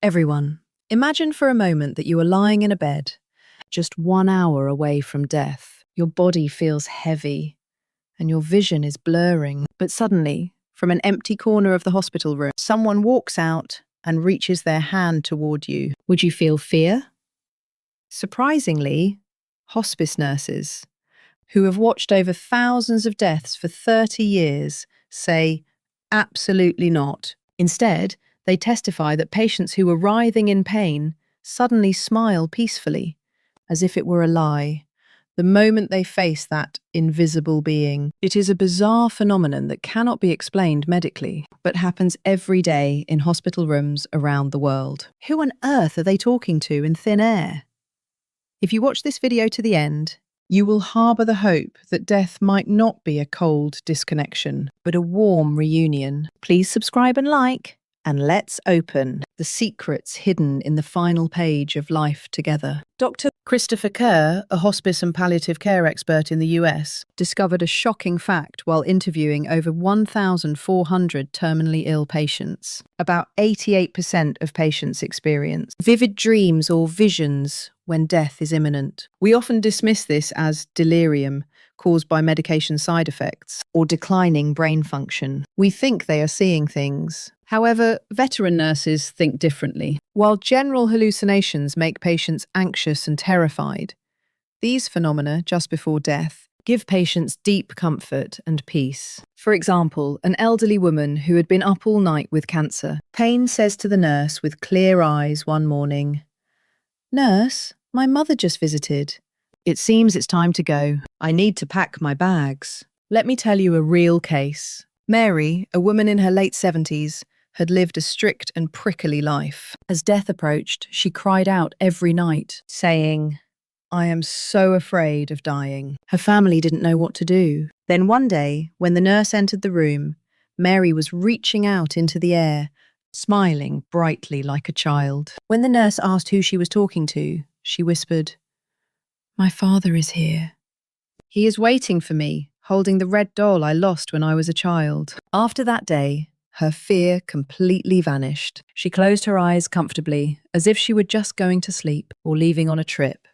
Everyone, imagine for a moment that you are lying in a bed, just 1 hour away from death. Your body feels heavy and your vision is blurring. But suddenly, from an empty corner of the hospital room, someone walks out and reaches their hand toward you. Would you feel fear? Surprisingly, hospice nurses, who have watched over thousands of deaths for 30 years, say, absolutely not. Instead, they testify that patients who are writhing in pain suddenly smile peacefully, as if it were a lie, the moment they face that invisible being. It is a bizarre phenomenon that cannot be explained medically, but happens every day in hospital rooms around the world. Who on earth are they talking to in thin air? If you watch this video to the end, you will harbour the hope that death might not be a cold disconnection, but a warm reunion. Please subscribe and like, and let's open the secrets hidden in the final page of life together. Dr. Christopher Kerr, a hospice and palliative care expert in the US, discovered a shocking fact while interviewing over 1,400 terminally ill patients. About 88% of patients experience vivid dreams or visions when death is imminent. We often dismiss this as delirium, caused by medication side effects, or declining brain function. We think they are seeing things. However, veteran nurses think differently. While general hallucinations make patients anxious and terrified, these phenomena just before death give patients deep comfort and peace. For example, an elderly woman who had been up all night with cancer. Payne says to the nurse with clear eyes one morning, "Nurse, my mother just visited. It seems it's time to go. I need to pack my bags." Let me tell you a real case. Mary, a woman in her late 70s, had lived a strict and prickly life. As death approached, she cried out every night, saying, "I am so afraid of dying." Her family didn't know what to do. Then one day, when the nurse entered the room, Mary was reaching out into the air, smiling brightly like a child. When the nurse asked who she was talking to, she whispered, "My father is here. He is waiting for me, holding the red doll I lost when I was a child." After that day, her fear completely vanished. She closed her eyes comfortably, as if she were just going to sleep or leaving on a trip.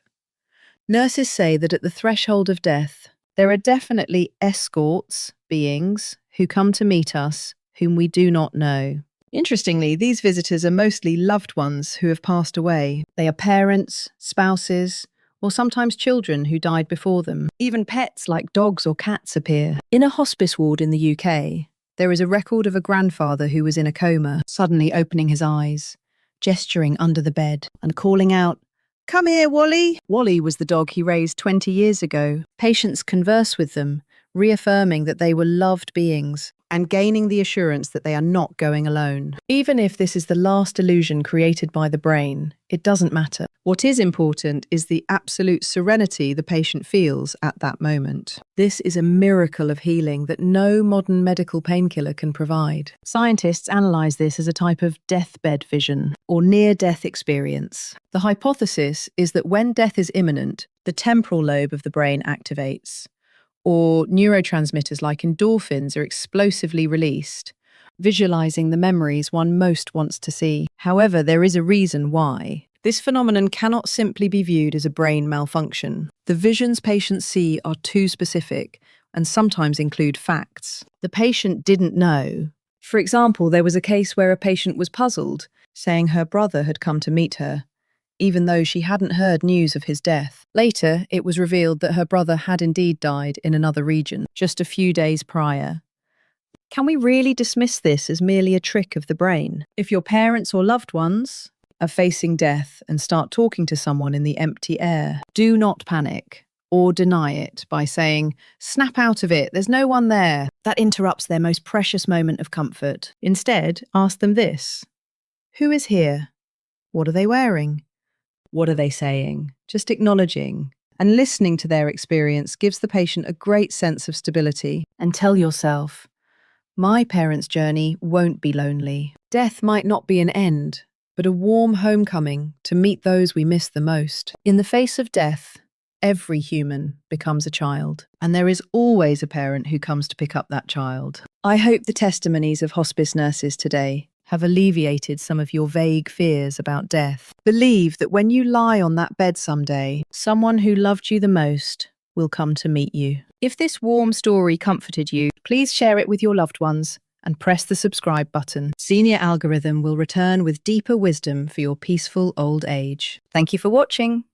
Nurses say that at the threshold of death, there are definitely escorts, beings, who come to meet us, whom we do not know. Interestingly, these visitors are mostly loved ones who have passed away. They are parents, spouses, or sometimes children who died before them. Even pets like dogs or cats appear. In a hospice ward in the UK, there is a record of a grandfather who was in a coma, suddenly opening his eyes, gesturing under the bed, and calling out, "Come here, Wally." Wally was the dog he raised 20 years ago. Patients converse with them, reaffirming that they were loved beings and gaining the assurance that they are not going alone. Even if this is the last illusion created by the brain, it doesn't matter. What is important is the absolute serenity the patient feels at that moment. This is a miracle of healing that no modern medical painkiller can provide. Scientists analyze this as a type of deathbed vision, or near-death experience. The hypothesis is that when death is imminent, the temporal lobe of the brain activates, or neurotransmitters like endorphins are explosively released, visualizing the memories one most wants to see. However, there is a reason why. This phenomenon cannot simply be viewed as a brain malfunction. The visions patients see are too specific and sometimes include facts the patient didn't know. For example, there was a case where a patient was puzzled, saying her brother had come to meet her, even though she hadn't heard news of his death. Later, it was revealed that her brother had indeed died in another region, just a few days prior. Can we really dismiss this as merely a trick of the brain? If your parents or loved ones are facing death and start talking to someone in the empty air, do not panic or deny it by saying, "Snap out of it, there's no one there." That interrupts their most precious moment of comfort. Instead, ask them this: who is here? What are they wearing? What are they saying? Just acknowledging and listening to their experience gives the patient a great sense of stability. And tell yourself, my parents' journey won't be lonely. Death might not be an end, but a warm homecoming to meet those we miss the most. In the face of death, every human becomes a child, and there is always a parent who comes to pick up that child. I hope the testimonies of hospice nurses today have alleviated some of your vague fears about death. Believe that when you lie on that bed someday, someone who loved you the most will come to meet you. If this warm story comforted you, please share it with your loved ones and press the subscribe button. Senior Algorithm will return with deeper wisdom for your peaceful old age. Thank you for watching.